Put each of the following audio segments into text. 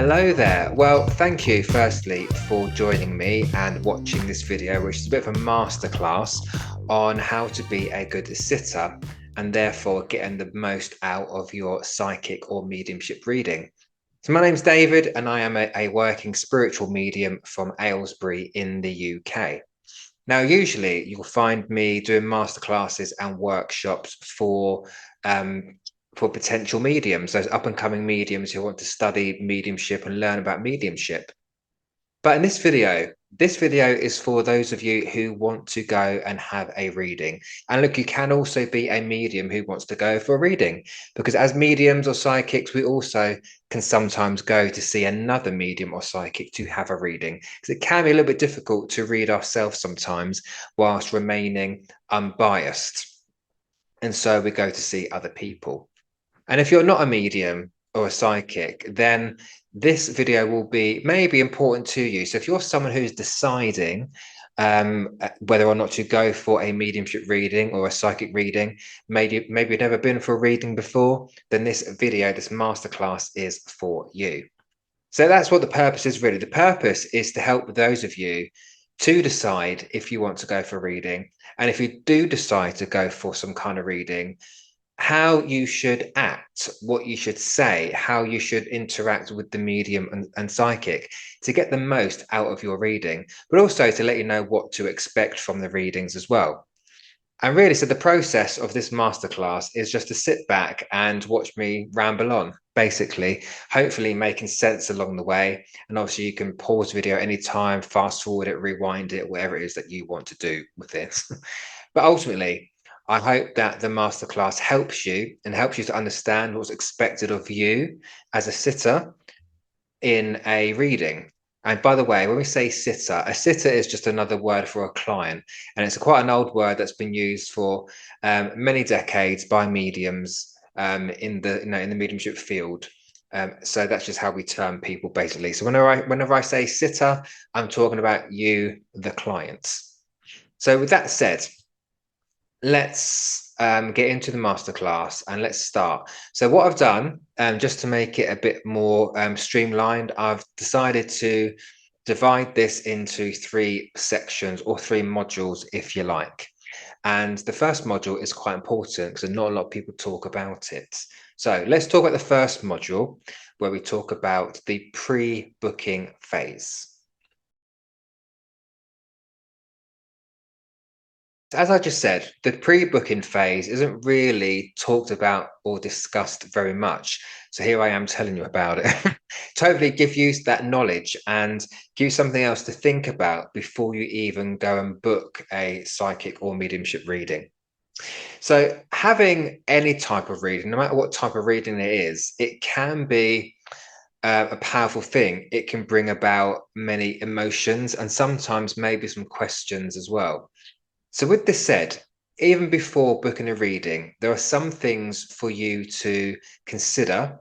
Hello there. Well, thank you firstly for joining me and watching this video, which is a bit of a masterclass on how to be a good sitter and therefore getting the most out of your psychic or mediumship reading. So my name's David and I am a working spiritual medium from Aylesbury in the UK. Now, usually you'll find me doing masterclasses and workshops for potential mediums, those up and coming mediums who want to study mediumship and learn about mediumship. But in this video is for those of you who want to go and have a reading. And look, you can also be a medium who wants to go for a reading, because as mediums or psychics, we also can sometimes go to see another medium or psychic to have a reading, because it can be a little bit difficult to read ourselves sometimes whilst remaining unbiased. And so we go to see other people. And if you're not a medium or a psychic, then this video will be maybe important to you. So if you're someone who's deciding whether or not to go for a mediumship reading or a psychic reading, maybe you've never been for a reading before, then this video, this masterclass is for you. So that's what the purpose is really. The purpose is to help those of you to decide if you want to go for a reading. And if you do decide to go for some kind of reading, how you should act, what you should say, how you should interact with the medium and psychic to get the most out of your reading, but also to let you know what to expect from the readings as well. And really, so the process of this masterclass is just to sit back and watch me ramble on, basically, hopefully making sense along the way. And obviously you can pause the video anytime, fast forward it, rewind it, whatever it is that you want to do with this. But ultimately, I hope that the masterclass helps you and helps you to understand what's expected of you as a sitter in a reading. And by the way, when we say sitter, a sitter is just another word for a client. And it's quite an old word that's been used for many decades by mediums in the mediumship field. So that's just how we term people, basically. So whenever I say sitter, I'm talking about you, the clients. So with that said, let's get into the masterclass and let's start. So what I've done, just to make it a bit more streamlined, I've decided to divide this into 3 sections or 3 modules, if you like. And the first module is quite important because not a lot of people talk about it. So let's talk about the first module, where we talk about the pre-booking phase. As I just said, the pre-booking phase isn't really talked about or discussed very much. So here I am telling you about it. Totally give you that knowledge and give you something else to think about before you even go and book a psychic or mediumship reading. So having any type of reading, no matter what type of reading it is, it can be a powerful thing. It can bring about many emotions and sometimes maybe some questions as well. So with this said, even before booking a reading, there are some things for you to consider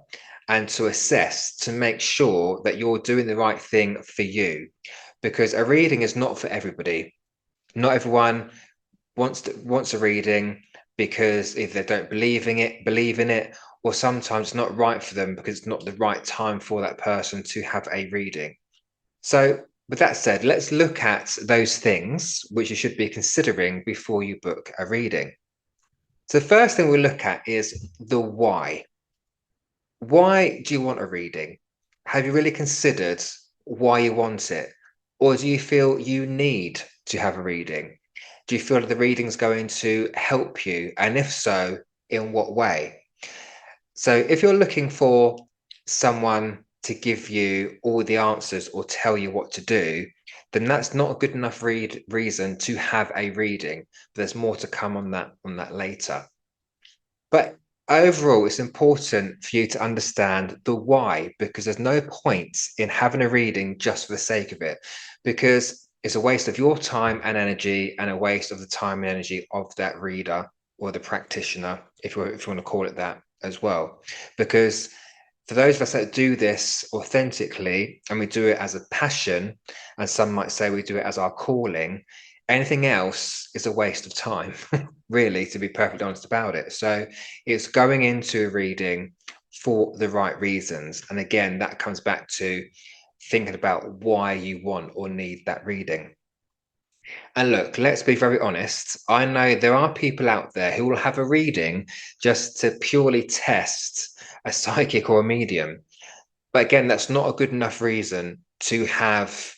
and to assess to make sure that you're doing the right thing for you, because a reading is not for everybody. Not everyone wants a reading because if they don't believe in it, or sometimes it's not right for them because it's not the right time for that person to have a reading. So with that said, let's look at those things which you should be considering before you book a reading. So the first thing we'll look at is the why. Why do you want a reading? Have you really considered why you want it? Or do you feel you need to have a reading? Do you feel that the reading is going to help you? And if so, in what way? So if you're looking for someone to give you all the answers or tell you what to do, then that's not a good enough reason to have a reading. There's more to come on that later. But overall, it's important for you to understand the why, because there's no point in having a reading just for the sake of it, because it's a waste of your time and energy and a waste of the time and energy of that reader or the practitioner, if you want to call it that as well. Because for those of us that do this authentically and we do it as a passion, and some might say we do it as our calling, anything else is a waste of time, really, to be perfectly honest about it. So it's going into a reading for the right reasons. And again, that comes back to thinking about why you want or need that reading. And look, let's be very honest. I know there are people out there who will have a reading just to purely test a psychic or a medium. But again, that's not a good enough reason to have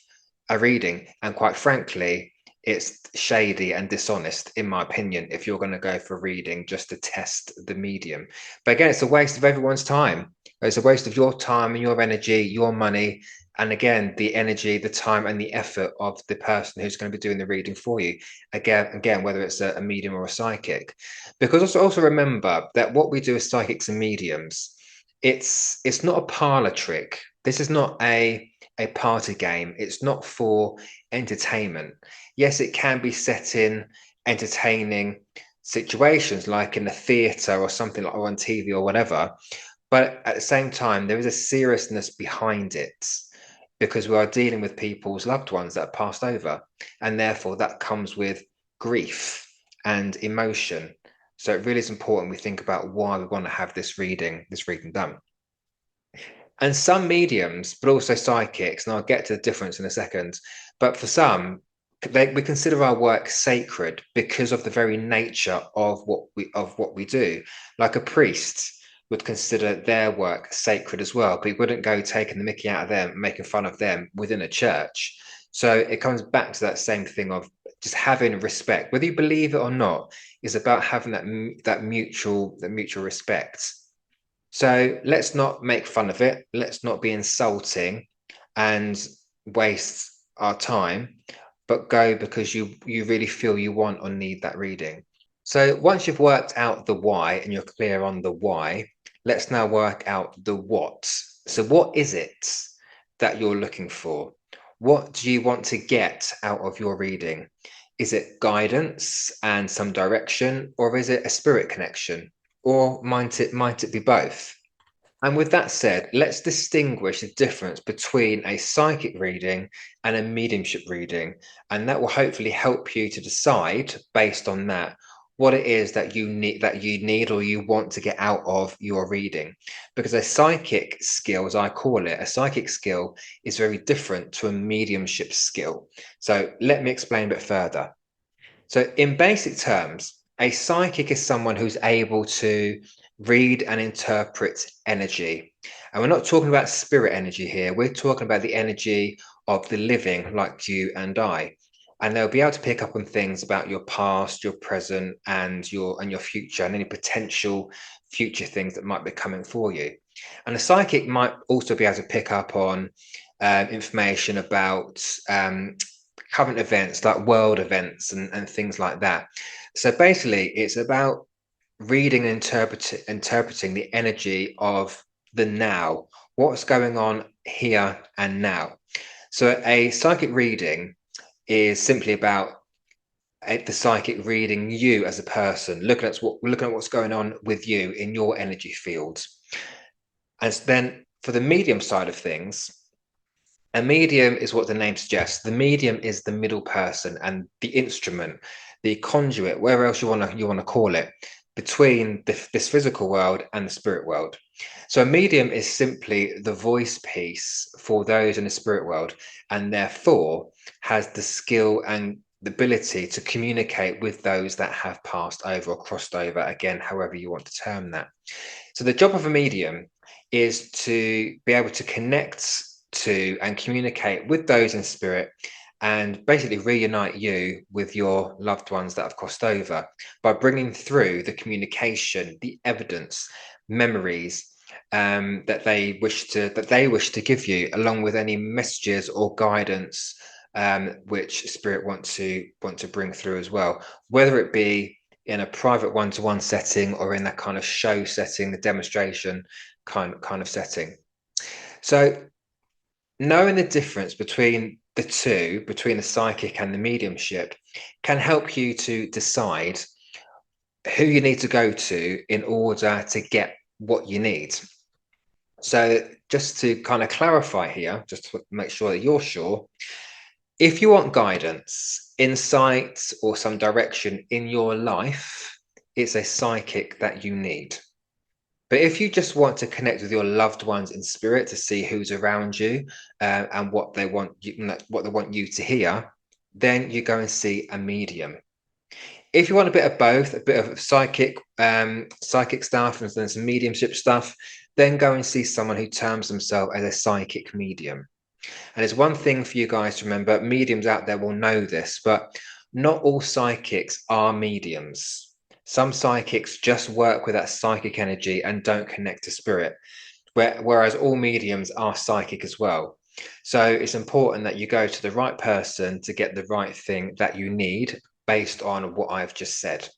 a reading. And quite frankly, it's shady and dishonest, in my opinion, if you're going to go for a reading just to test the medium. But again, it's a waste of everyone's time. It's a waste of your time and your energy, your money, and again, the energy, the time, and the effort of the person who's going to be doing the reading for you. Again, whether it's a medium or a psychic. Because also remember that what we do as psychics and mediums, it's not a parlor trick. This is not a party game. It's not for entertainment. Yes, it can be set in entertaining situations like in a theater or something like or on TV or whatever. But at the same time, there is a seriousness behind it because we are dealing with people's loved ones that have passed over. And therefore, that comes with grief and emotion. So it really is important we think about why we want to have this reading done. And some mediums, but also psychics, and I'll get to the difference in a second, but for some, we consider our work sacred because of the very nature of what we do. Like a priest would consider their work sacred as well, but he wouldn't go taking the mickey out of them, making fun of them within a church. So it comes back to that same thing of just having respect, whether you believe it or not, is about having that mutual respect. So let's not make fun of it. Let's not be insulting and waste our time, but go because you really feel you want or need that reading. So once you've worked out the why and you're clear on the why, let's now work out the what. So what is it that you're looking for? What do you want to get out of your reading? Is it guidance and some direction, or is it a spirit connection? Or might it be both? And with that said, let's distinguish the difference between a psychic reading and a mediumship reading. And that will hopefully help you to decide based on that what it is that you need or you want to get out of your reading. Because a psychic skill, as I call it, a psychic skill is very different to a mediumship skill. So let me explain a bit further. So, in basic terms, a psychic is someone who's able to read and interpret energy. And we're not talking about spirit energy here, we're talking about the energy of the living, like you and I. And they'll be able to pick up on things about your past, your present, and your future, and any potential future things that might be coming for you. And a psychic might also be able to pick up on information about current events like world events and things like that. So basically, it's about reading and interpreting the energy of the now, what's going on here and now. So a psychic reading is simply about the psychic reading you as a person, looking at what's going on with you in your energy fields. And then for the medium side of things, a medium is what the name suggests. The medium is the middle person and the instrument, the conduit, wherever else you want to call it, between this physical world and the spirit world. So a medium is simply the voice piece for those in the spirit world, and therefore has the skill and the ability to communicate with those that have passed over or crossed over, again, however you want to term that. So the job of a medium is to be able to connect to and communicate with those in spirit and basically reunite you with your loved ones that have crossed over by bringing through the communication, the evidence, memories that they wish to give you, along with any messages or guidance which spirit want to bring through as well, whether it be in a private one-to-one setting or in that kind of show setting, the demonstration kind of setting. So knowing the difference between the two, between the psychic and the mediumship, can help you to decide who you need to go to in order to get what you need. So just to kind of clarify here, just to make sure that you're sure, if you want guidance, insight, or some direction in your life, it's a psychic that you need. But if you just want to connect with your loved ones in spirit to see who's around you and what they want you to hear, then you go and see a medium. If you want a bit of both, a bit of psychic stuff and then some mediumship stuff, then go and see someone who terms themselves as a psychic medium. And there's one thing for you guys to remember, mediums out there will know this, but not all psychics are mediums. Some psychics just work with that psychic energy and don't connect to spirit, whereas all mediums are psychic as well. So it's important that you go to the right person to get the right thing that you need based on what I've just said.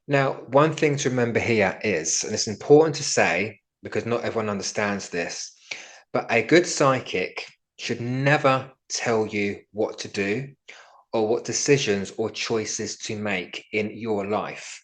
Now, one thing to remember here is, and it's important to say because not everyone understands this, but a good psychic should never tell you what to do or what decisions or choices to make in your life,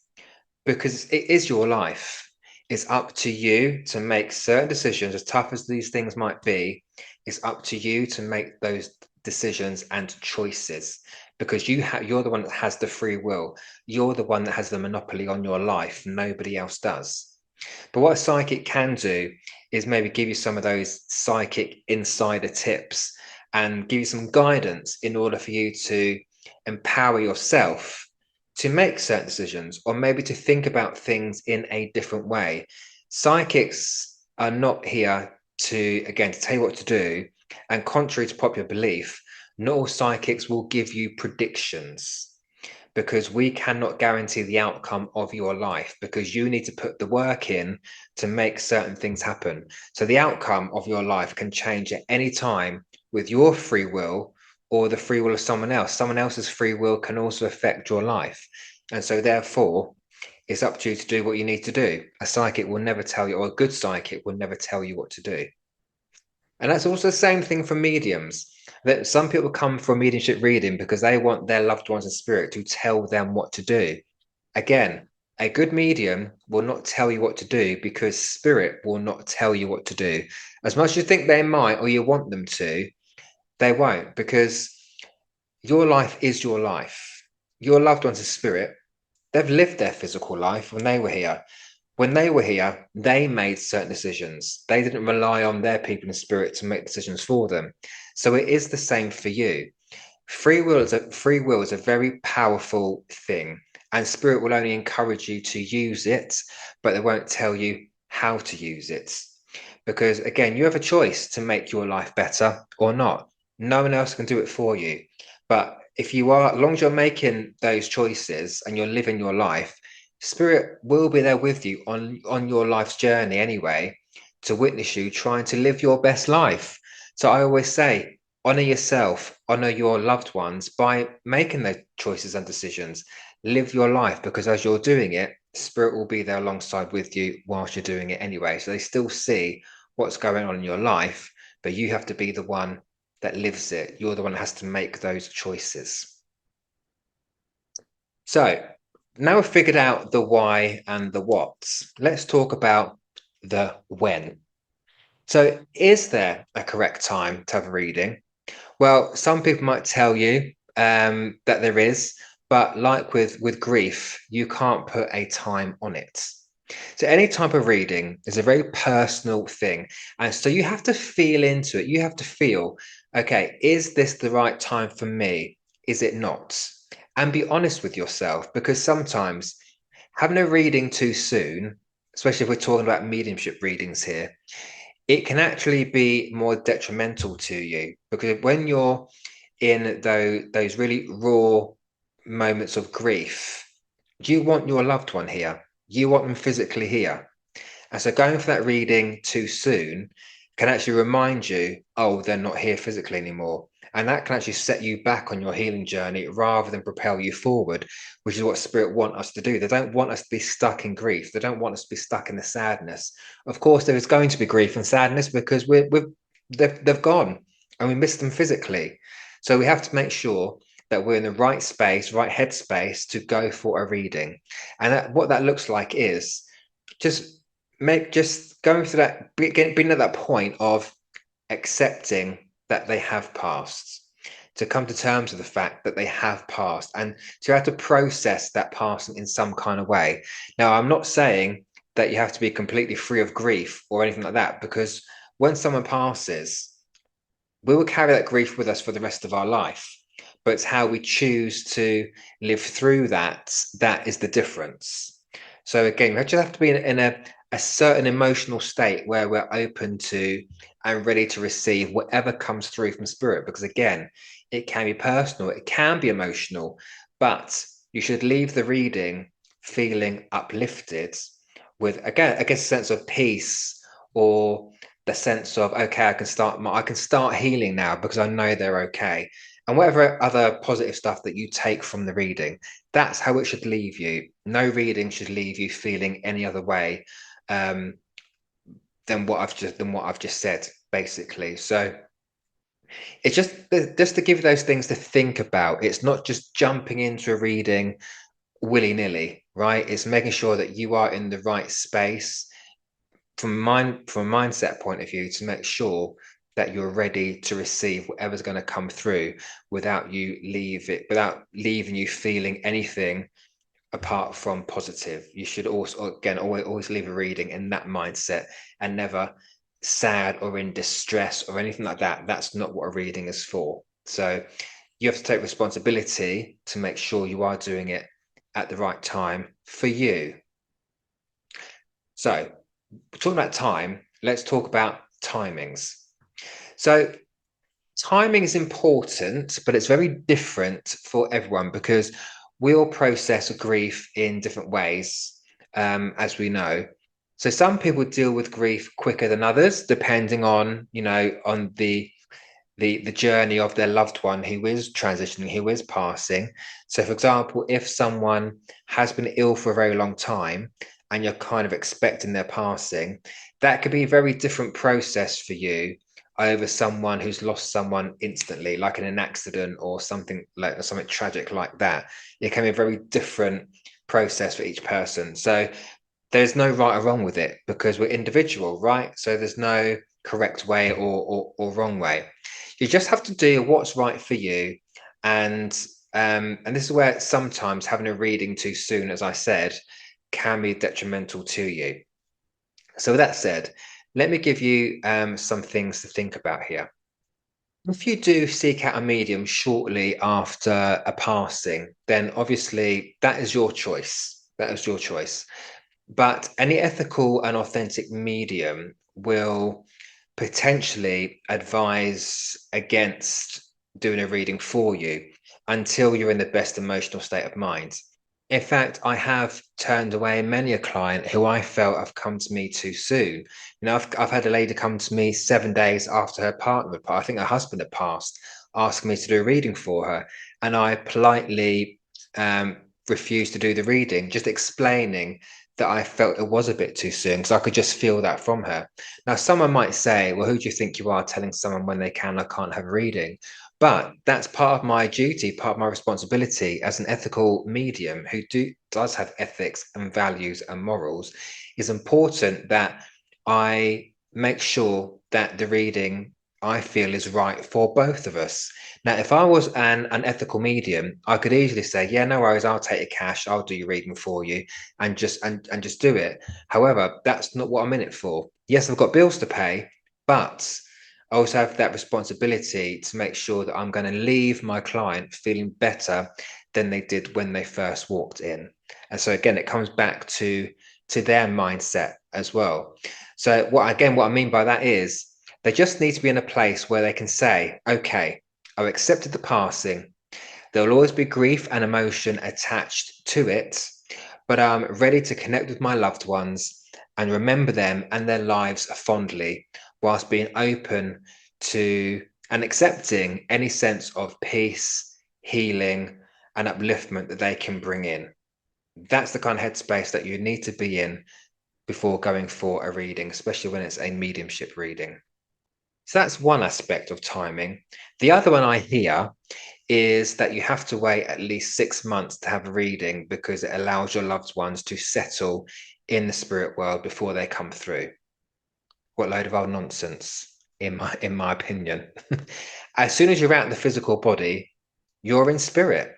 because it is your life. It's up to you to make certain decisions, as tough as these things might be. It's up to you to make those decisions and choices because you're the one that has the free will. You're the one that has the monopoly on your life. Nobody else does. But what a psychic can do is maybe give you some of those psychic insider tips and give you some guidance in order for you to empower yourself to make certain decisions or maybe to think about things in a different way. Psychics are not here to, again, to tell you what to do. And contrary to popular belief, not all psychics will give you predictions because we cannot guarantee the outcome of your life because you need to put the work in to make certain things happen. So the outcome of your life can change at any time with your free will or the free will of someone else. Someone else's free will can also affect your life. And so therefore, it's up to you to do what you need to do. A psychic will never tell you, or a good psychic will never tell you what to do. And that's also the same thing for mediums. That some people come for a mediumship reading because they want their loved ones in spirit to tell them what to do. Again, a good medium will not tell you what to do because spirit will not tell you what to do. As much as you think they might or you want them to, they won't, because your life is your life. Your loved ones in spirit, they've lived their physical life when they were here. When they were here, they made certain decisions. They didn't rely on their people in spirit to make decisions for them. So it is the same for you. Free will is a very powerful thing, and spirit will only encourage you to use it, but they won't tell you how to use it. Because again, you have a choice to make your life better or not. No one else can do it for you. But if you are, as long as you're making those choices and you're living your life, spirit will be there with you on your life's journey anyway, to witness you trying to live your best life. So I always say, honor yourself, honor your loved ones by making those choices and decisions. Live your life, because as you're doing it, spirit will be there alongside with you whilst you're doing it anyway. So they still see what's going on in your life, but you have to be the one that lives it. You're the one that has to make those choices. So now we've figured out the why and the what's, let's talk about the when. So is there a correct time to have a reading? Well, some people might tell you that there is, but like with grief, you can't put a time on it. So any type of reading is a very personal thing. And so you have to feel into it. You have to feel, okay, is this the right time for me? Is it not? And be honest with yourself, because sometimes having a reading too soon, especially if we're talking about mediumship readings here, it can actually be more detrimental to you, because when you're in those really raw moments of grief, you want your loved one here. You want them physically here. And so going for that reading too soon can actually remind you, oh, they're not here physically anymore. And that can actually set you back on your healing journey rather than propel you forward, which is what spirit want us to do. They don't want us to be stuck in grief. They don't want us to be stuck in the sadness. Of course, there is going to be grief and sadness because they've gone and we miss them physically. So we have to make sure that we're in the right space, right headspace to go for a reading. And what that looks like is just going through that, being at that point of accepting that they have passed, to come to terms with the fact that they have passed, and to have to process that passing in some kind of way. Now, I'm not saying that you have to be completely free of grief or anything like that, because when someone passes, we will carry that grief with us for the rest of our life. But it's how we choose to live through that that is the difference. So again, we just have to be in a certain emotional state where we're open to and ready to receive whatever comes through from spirit. Because again, it can be personal, it can be emotional, but you should leave the reading feeling uplifted with, again, I guess, a sense of peace, or the sense of, okay, I can start healing now because I know they're okay. And whatever other positive stuff that you take from the reading, that's how it should leave you. No reading should leave you feeling any other way um, than what I've just said, basically. So it's just to give you those things to think about. It's not just jumping into a reading willy-nilly, right? It's making sure that you are in the right space from a mindset point of view, to make sure that you're ready to receive whatever's going to come through without leaving you feeling anything apart from positive. You should also, again, always leave a reading in that mindset, and never sad or in distress or anything like that. That's not what a reading is for. So you have to take responsibility to make sure you are doing it at the right time for you. So talking about time, let's talk about timings. So timing is important, but it's very different for everyone, because we all process grief in different ways, as we know. So some people deal with grief quicker than others, depending on, on the journey of their loved one who is transitioning, who is passing. So, for example, if someone has been ill for a very long time and you're kind of expecting their passing, that could be a very different process for you over someone who's lost someone instantly, like in an accident or something tragic like that. It can be a very different process for each person. So there's no right or wrong with it, because we're individual, right? So there's no correct way or wrong way. You just have to do what's right for you. And this is where sometimes having a reading too soon, as I said, can be detrimental to you. So with that said, let me give you some things to think about here. If you do seek out a medium shortly after a passing, then obviously that is your choice. That is your choice. But any ethical and authentic medium will potentially advise against doing a reading for you until you're in the best emotional state of mind. In fact, I have turned away many a client who I felt have come to me too soon. I've had a lady come to me 7 days after her partner had passed, I think her husband had passed, asking me to do a reading for her. And I politely refused to do the reading, just explaining that I felt it was a bit too soon, because I could just feel that from her. Now, someone might say, well, who do you think you are telling someone when they can or can't have a reading? But that's part of my duty, part of my responsibility as an ethical medium who does have ethics and values and morals. It's important that I make sure that the reading I feel is right for both of us. Now, if I was an unethical medium, I could easily say, yeah, no worries, I'll take your cash, I'll do your reading for you, and just do it. However, that's not what I'm in it for. Yes, I've got bills to pay, but I also have that responsibility to make sure that I'm going to leave my client feeling better than they did when they first walked in. And so again, it comes back to their mindset as well. So what I mean by that is they just need to be in a place where they can say, okay, I've accepted the passing. There will always be grief and emotion attached to it, but I'm ready to connect with my loved ones and remember them and their lives fondly, whilst being open to and accepting any sense of peace, healing, and upliftment that they can bring in. That's the kind of headspace that you need to be in before going for a reading, especially when it's a mediumship reading. So that's one aspect of timing. The other one I hear is that you have to wait at least 6 months to have a reading, because it allows your loved ones to settle in the spirit world before they come through. What load of old nonsense, in my opinion. As soon as you're out in the physical body, you're in spirit.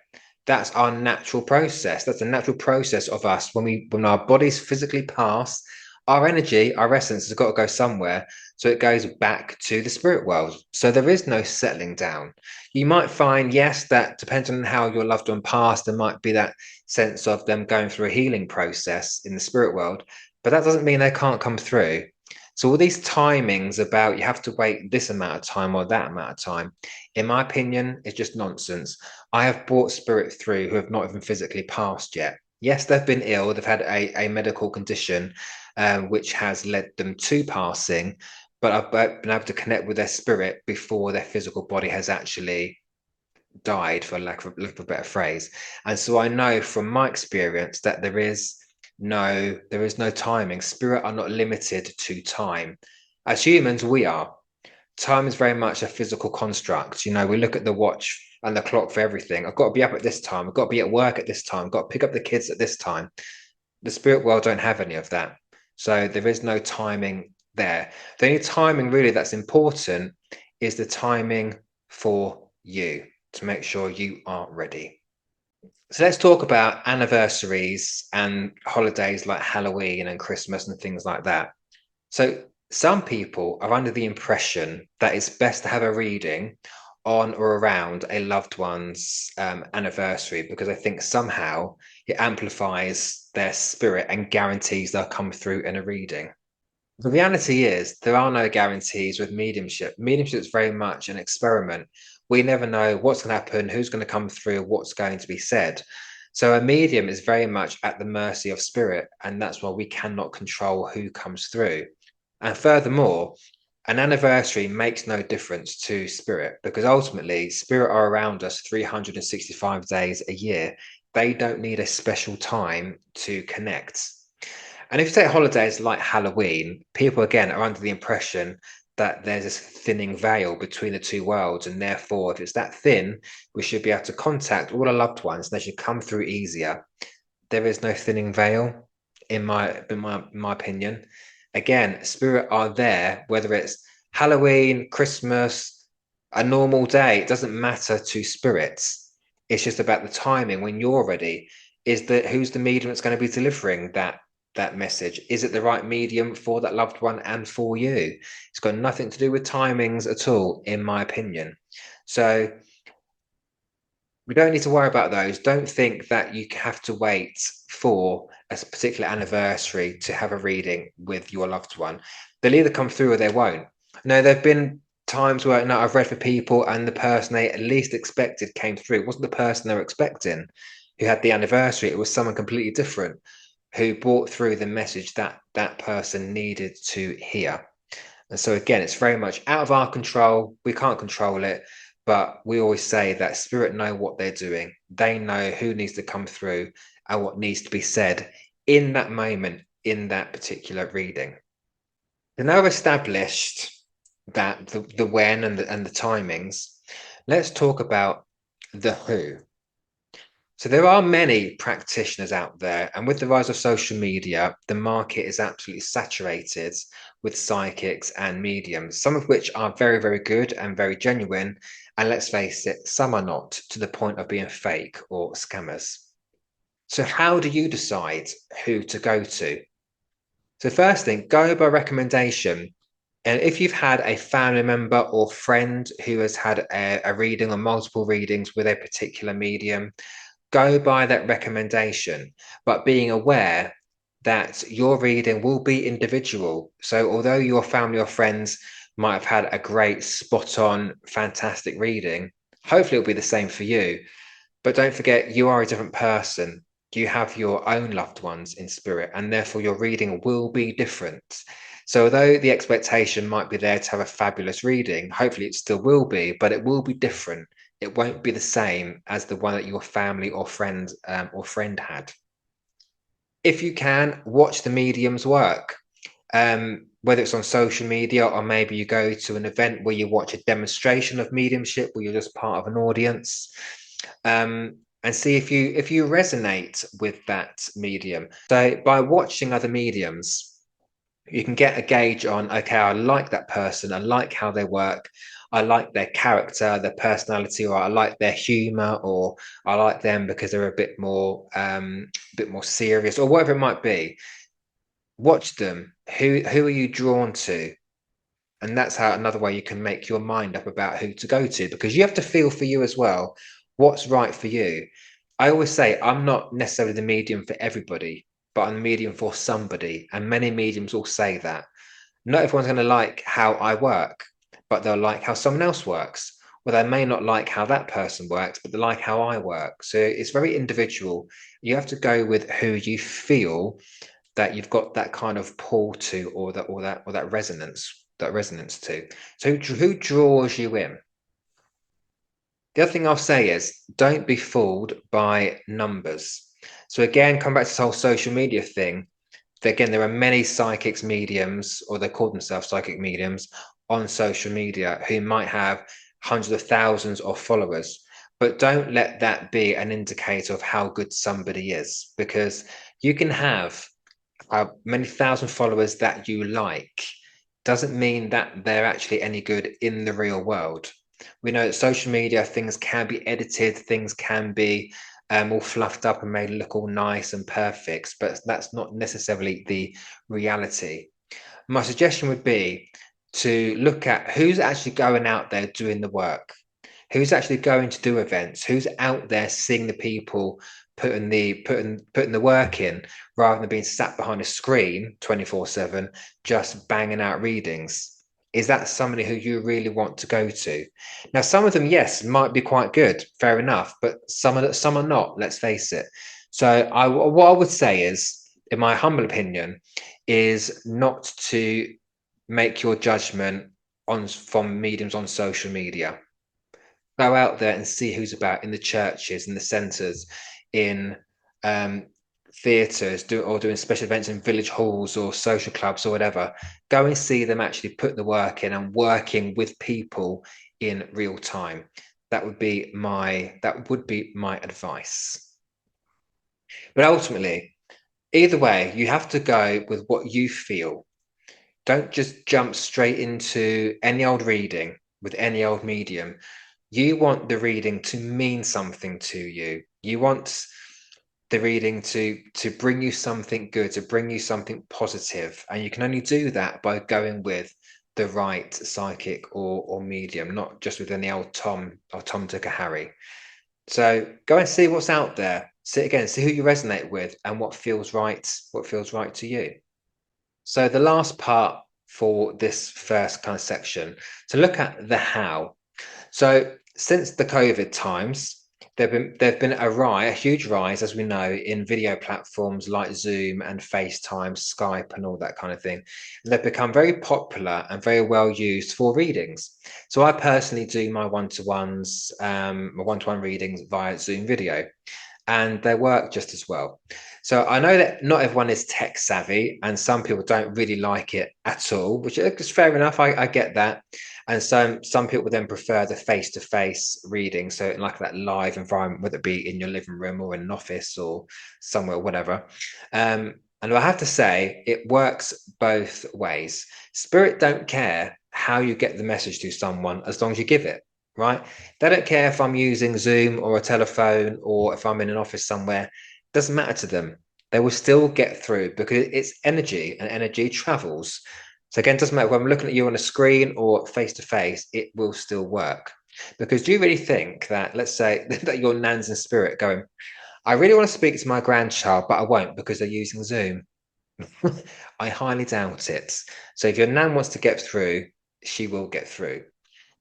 That's our natural process. That's a natural process of us. When our bodies physically pass, our energy, our essence has got to go somewhere. So it goes back to the spirit world. So there is no settling down. You might find, yes, that depending on how your loved one passed, there might be that sense of them going through a healing process in the spirit world, but that doesn't mean they can't come through. So all these timings about you have to wait this amount of time or that amount of time, in my opinion, is just nonsense. I have brought spirit through who have not even physically passed yet. Yes, they've been ill, they've had a medical condition which has led them to passing, but I've been able to connect with their spirit before their physical body has actually died, for lack of a better phrase. And so I know from my experience that there is no timing. Spirit are not limited to time. As humans, we are. Time is very much a physical construct. We look at the watch and the clock for everything. I've got to be up at this time. I've got to be at work at this time. I've got to pick up the kids at this time. The spirit world don't have any of that. So there is no timing there. The only timing really that's important is the timing for you to make sure you are ready. So let's talk about anniversaries and holidays like Halloween and Christmas and things like that. So some people are under the impression that it's best to have a reading on or around a loved one's anniversary because I think somehow it amplifies their spirit and guarantees they'll come through in a reading. The reality is there are no guarantees with mediumship. Mediumship is very much an experiment. We never know what's going to happen, who's going to come through, what's going to be said. So a medium is very much at the mercy of spirit, and that's why we cannot control who comes through. And furthermore, an anniversary makes no difference to spirit because ultimately spirit are around us 365 days a year. They don't need a special time to connect. And if you take holidays like Halloween, people again are under the impression that there's this thinning veil between the two worlds. And therefore, if it's that thin, we should be able to contact all our loved ones and they should come through easier. There is no thinning veil, in my opinion. Again, spirit are there, whether it's Halloween, Christmas, a normal day, it doesn't matter to spirits. It's just about the timing when you're ready. Who's the medium that's going to be delivering that message? Is it the right medium for that loved one and for you? It's got nothing to do with timings at all, in my opinion. So we don't need to worry about those. Don't think that you have to wait for a particular anniversary to have a reading with your loved one. They'll either come through or they won't. No, there have been times where I've read for people and the person they at least expected came through. It wasn't the person they were expecting who had the anniversary. It was someone completely different who brought through the message that that person needed to hear. And so again, it's very much out of our control. We can't control it. But we always say that spirit know what they're doing. They know who needs to come through and what needs to be said in that moment, in that particular reading. And now I've established that the when and the timings, let's talk about the who. So there are many practitioners out there, and with the rise of social media, the market is absolutely saturated with psychics and mediums, some of which are very, very good and very genuine. And let's face it, some are not, to the point of being fake or scammers. So how do you decide who to go to? So first thing, go by recommendation. And if you've had a family member or friend who has had a reading or multiple readings with a particular medium, go by that recommendation, but being aware that your reading will be individual. So although your family or friends might have had a great, spot on, fantastic reading, hopefully it'll be the same for you. But don't forget, you are a different person. You have your own loved ones in spirit, and therefore your reading will be different. So although the expectation might be there to have a fabulous reading, hopefully it still will be, but it will be different. It won't be the same as the one that your family or friend had. If you can, watch the medium's work, whether it's on social media or maybe you go to an event where you watch a demonstration of mediumship where you're just part of an audience, and see if you resonate with that medium. So by watching other mediums, you can get a gauge on, okay, I like that person, I like how they work, I like their character, their personality, or I like their humor, or I like them because they're a bit more serious, or whatever it might be. Watch them. Who are you drawn to? And that's how another way you can make your mind up about who to go to, because you have to feel for you as well what's right for you. I always say I'm not necessarily the medium for everybody, but I'm the medium for somebody. And many mediums will say that. Not everyone's going to like how I work, but they'll like how someone else works. Or they may not like how that person works, but they like how I work. So it's very individual. You have to go with who you feel that you've got that kind of pull to, or that resonance to. So who draws you in? The other thing I'll say is don't be fooled by numbers. So again, come back to this whole social media thing. Again, there are many psychics mediums, or they call themselves psychic mediums, on social media who might have hundreds of thousands of followers. But don't let that be an indicator of how good somebody is, because you can have many thousand followers that you like, doesn't mean that they're actually any good in the real world. We know that social media, things can be edited, things can be all fluffed up and made look all nice and perfect, but that's not necessarily the reality. My suggestion would be to look at who's actually going out there doing the work, who's actually going to do events, who's out there seeing the people putting the work in, rather than being sat behind a screen 24/7 just banging out readings. Is that somebody who you really want to go to? Now, some of them, yes, might be quite good, fair enough, but some are not, let's face it. So what I would say is, in my humble opinion, is not to make your judgment on from mediums on social media. Go out there and see who's about in the churches, in the centres, in um, theatres, doing special events in village halls or social clubs or whatever. Go and see them actually put the work in and working with people in real time. That would be my advice. But ultimately, either way, you have to go with what you feel. Don't just jump straight into any old reading with any old medium. You want the reading to mean something to you. You want the reading to bring you something good, to bring you something positive, and you can only do that by going with the right psychic or medium, not just with any old Tom or Tom, Dick, or Harry. So go and see what's out there. See who you resonate with and what feels right to you. So the last part for this first kind of section, to look at the how. So since the COVID times, there've been a huge rise, as we know, in video platforms like Zoom and FaceTime, Skype, and all that kind of thing. And they've become very popular and very well used for readings. So I personally do my one-to-ones, my one-to-one readings via Zoom video, and they work just as well. So I know that not everyone is tech savvy, and some people don't really like it at all, which is fair enough. I get that. And some people would then prefer the face-to-face reading, so in like that live environment, whether it be in your living room or in an office or somewhere, whatever. And I have to say, it works both ways. Spirit don't care how you get the message to someone as long as you give it, right? They don't care if I'm using Zoom or a telephone or if I'm in an office somewhere. It doesn't matter to them. They will still get through because it's energy, and energy travels. So again, it doesn't matter whether I'm looking at you on a screen or face to face, it will still work. Because do you really think that, let's say, that your nan's in spirit going, I really want to speak to my grandchild, but I won't because they're using Zoom? I highly doubt it. So if your nan wants to get through, she will get through.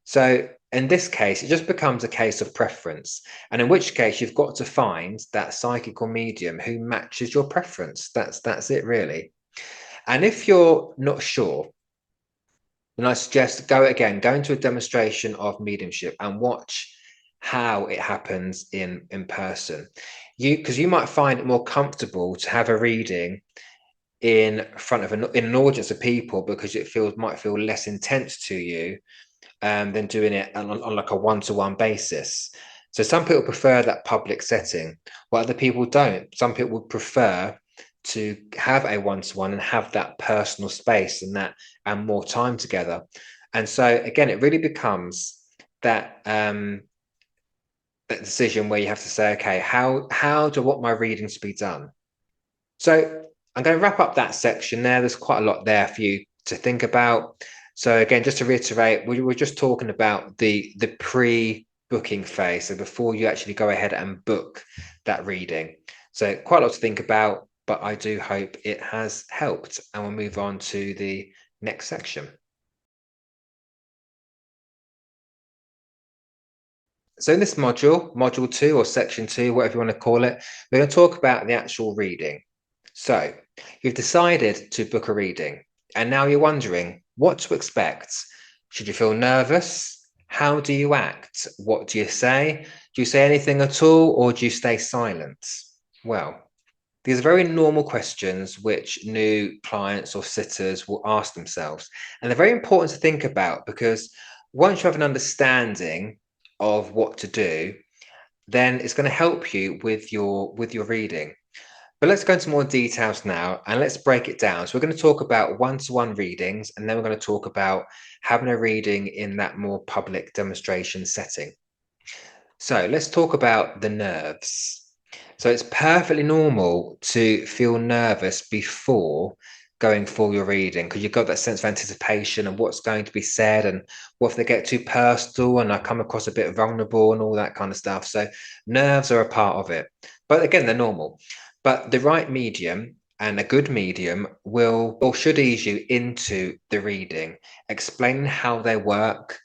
So in this case, it just becomes a case of preference. And in which case, you've got to find that psychic or medium who matches your preference. That's it, really. And if you're not sure, then I suggest go into a demonstration of mediumship and watch how it happens in person. Because you might find it more comfortable to have a reading in front of in an audience of people, because might feel less intense to you than doing it on like a one-to-one basis. So some people prefer that public setting, while other people don't. Some people would prefer to have a one-to-one and have that personal space and more time together. And so again, it really becomes that that decision where you have to say, okay, how do I want my reading to be done? So I'm going to wrap up that section there. There's quite a lot there for you to think about. So again, just to reiterate, we were just talking about the pre-booking phase. So before you actually go ahead and book that reading. So quite a lot to think about, but I do hope it has helped. And we'll move on to the next section. So in this module, module 2 or section 2, whatever you want to call it, we're going to talk about the actual reading. So you've decided to book a reading, and now you're wondering what to expect. Should you feel nervous? How do you act? What do you say? Do you say anything at all, or do you stay silent? Well, these are very normal questions which new clients or sitters will ask themselves. And they're very important to think about, because once you have an understanding of what to do, then it's going to help you with your reading. But let's go into more details now, and let's break it down. So we're going to talk about one-to-one readings, and then we're going to talk about having a reading in that more public demonstration setting. So let's talk about the nerves. So it's perfectly normal to feel nervous before going for your reading, because you've got that sense of anticipation and what's going to be said, and what if they get too personal and I come across a bit vulnerable and all that kind of stuff. So nerves are a part of it, but again, they're normal. But the right medium and a good medium will or should ease you into the reading, explaining how they work.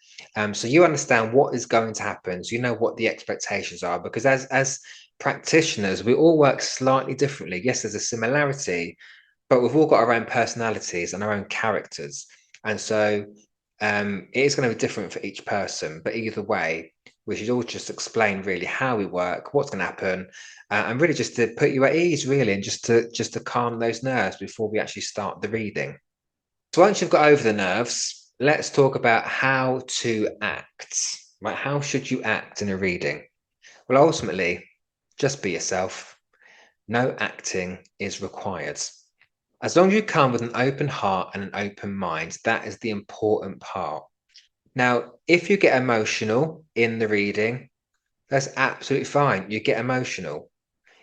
So you understand what is going to happen. So you know what the expectations are, because as practitioners, we all work slightly differently. Yes, there's a similarity, but we've all got our own personalities and our own characters. And so it is going to be different for each person. But either way, we should all just explain really how we work, what's going to happen, and really just to put you at ease, really, and just to calm those nerves before we actually start the reading. So once you've got over the nerves, let's talk about how to act. Right? How should you act in a reading? Well, ultimately, just be yourself. No acting is required. As long as you come with an open heart and an open mind, that is the important part. Now, if you get emotional in the reading, that's absolutely fine. You get emotional.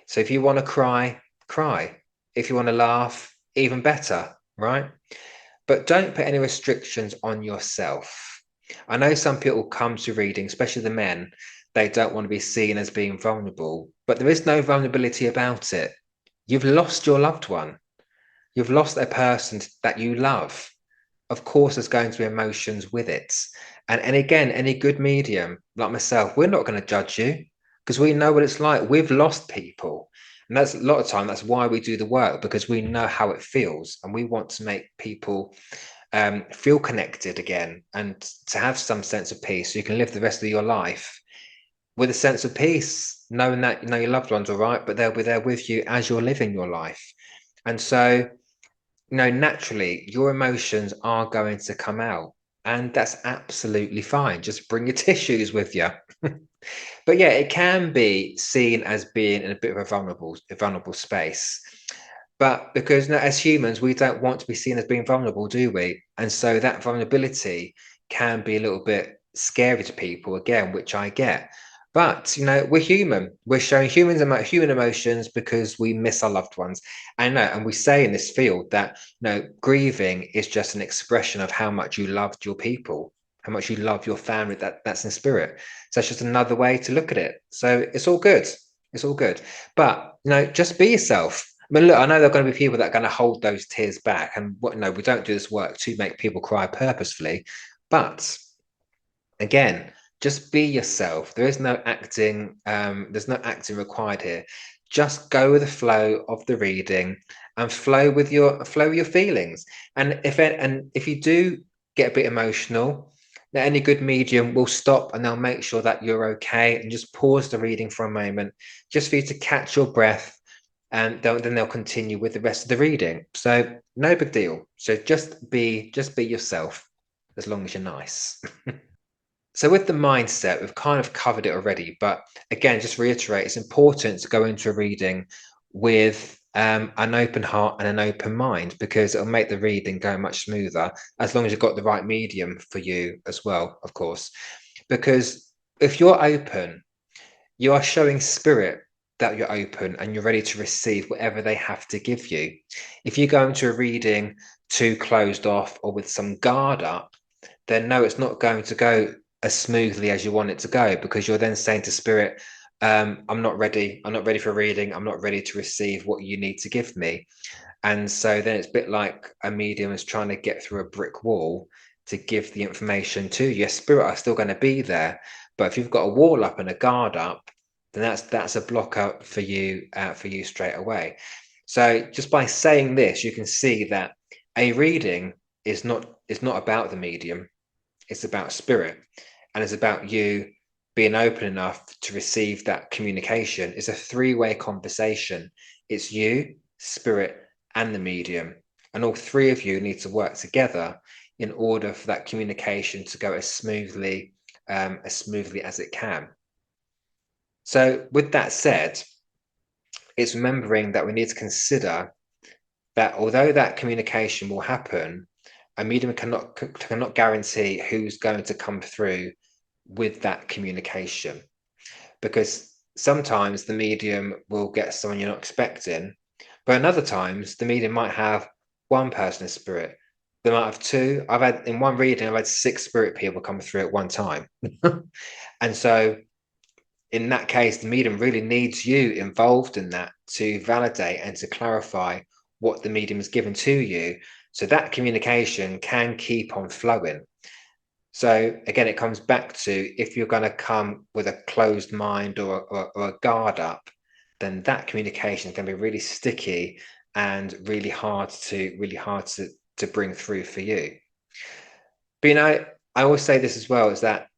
So if you want to cry, cry. If you want to laugh, even better, right? But don't put any restrictions on yourself. I know some people come to reading, especially the men, they don't want to be seen as being vulnerable, but there is no vulnerability about it. You've lost your loved one. You've lost a person that you love. Of course, there's going to be emotions with it. And again, any good medium like myself, we're not going to judge you, because we know what it's like. We've lost people. And that's a lot of time. That's why we do the work, because we know how it feels. And we want to make people feel connected again, and to have some sense of peace so you can live the rest of your life with a sense of peace, knowing that you know your loved ones are right, but they'll be there with you as you're living your life. And so, you know, naturally, your emotions are going to come out, and that's absolutely fine. Just bring your tissues with you. But yeah, it can be seen as being in a bit of a vulnerable space. But because, you know, as humans, we don't want to be seen as being vulnerable, do we? And so that vulnerability can be a little bit scary to people, again, which I get. But, you know, we're human. We're showing human emotions because we miss our loved ones. I know, and we say in this field that, you know, grieving is just an expression of how much you loved your people, how much you love your family. That's in spirit. So it's just another way to look at it. So it's all good. It's all good. But, you know, just be yourself. I mean, look, I know there are going to be people that are going to hold those tears back, and what? No, we don't do this work to make people cry purposefully. But again, just be yourself. There is no acting. There's no acting required here. Just go with the flow of the reading and flow with your feelings. And if you do get a bit emotional, then any good medium will stop and they'll make sure that you're okay, and just pause the reading for a moment, just for you to catch your breath, and then they'll continue with the rest of the reading. So no big deal. So just be yourself, as long as you're nice. So with the mindset, we've kind of covered it already, but again, just reiterate, it's important to go into a reading with an open heart and an open mind, because it'll make the reading go much smoother, as long as you've got the right medium for you as well, of course. Because if you're open, you are showing spirit that you're open and you're ready to receive whatever they have to give you. If you go into a reading too closed off or with some guard up, then no, it's not going to go as smoothly as you want it to go, because you're then saying to spirit, I'm not ready. I'm not ready for reading. I'm not ready to receive what you need to give me. And so then it's a bit like a medium is trying to get through a brick wall to give the information to you. Your spirit are still going to be there, but if you've got a wall up and a guard up, then that's a blocker for you straight away. So just by saying this, you can see that a reading is not about the medium. It's about spirit, and it's about you being open enough to receive that communication. It's a three-way conversation. It's you, spirit, and the medium, and all three of you need to work together in order for that communication to go as smoothly as it can. So with that said, it's remembering that we need to consider that although that communication will happen, a medium cannot guarantee who's going to come through with that communication, because sometimes the medium will get someone you're not expecting, but in other times the medium might have one person in spirit. They might have two. I've had in one reading, I've had 6 spirit people come through at one time. And so in that case, the medium really needs you involved in that to validate and to clarify what the medium has given to you, so that communication can keep on flowing. So again, it comes back to, if you're going to come with a closed mind or a guard up, then that communication is going to be really sticky and really hard to bring through for you. But I always say this as well, is that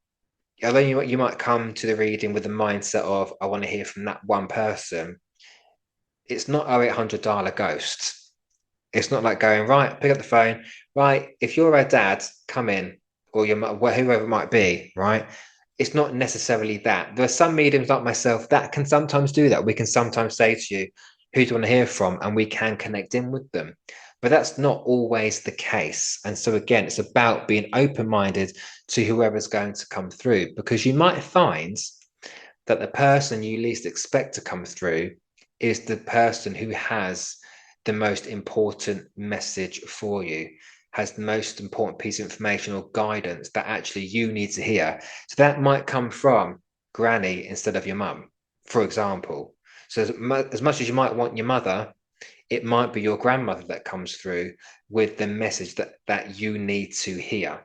although you might come to the reading with the mindset of, I want to hear from that one person, it's not 0800 dial a ghost. It's not like going, right, pick up the phone, right, if you're a dad, come in, or your whoever it might be, right? It's not necessarily that. There are some mediums like myself that can sometimes do that. We can sometimes say to you, who do you want to hear from? And we can connect in with them. But that's not always the case. And so again, it's about being open-minded to whoever's going to come through, because you might find that the person you least expect to come through is the person who has the most important message for you, has the most important piece of information or guidance that actually you need to hear. So that might come from granny instead of your mum, for example. So as much as you might want your mother, it might be your grandmother that comes through with the message that you need to hear.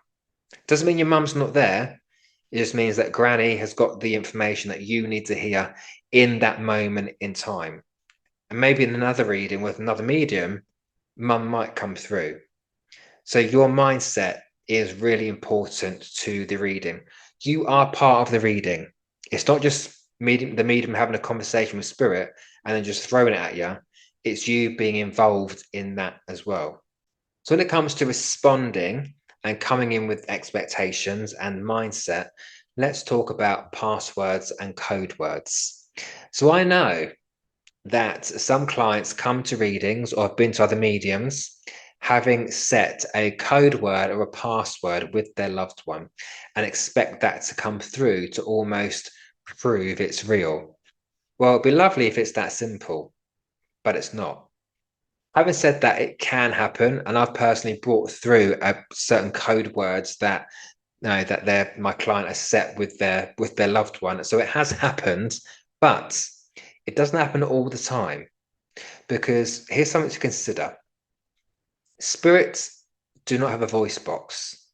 Doesn't mean your mum's not there. It just means that granny has got the information that you need to hear in that moment in time. And maybe in another reading with another medium, mum might come through. So your mindset is really important to the reading. You are part of the reading. It's not just the medium having a conversation with spirit and then just throwing it at you. It's you being involved in that as well. So when it comes to responding and coming in with expectations and mindset, let's talk about passwords and code words. So I know that some clients come to readings or have been to other mediums having set a code word or a password with their loved one and expect that to come through to almost prove it's real. Well, it'd be lovely if it's that simple, but it's not. Having said that, it can happen, and I've personally brought through certain code words that my client has set with their loved one. So it has happened, but it doesn't happen all the time, because here's something to consider. Spirits do not have a voice box.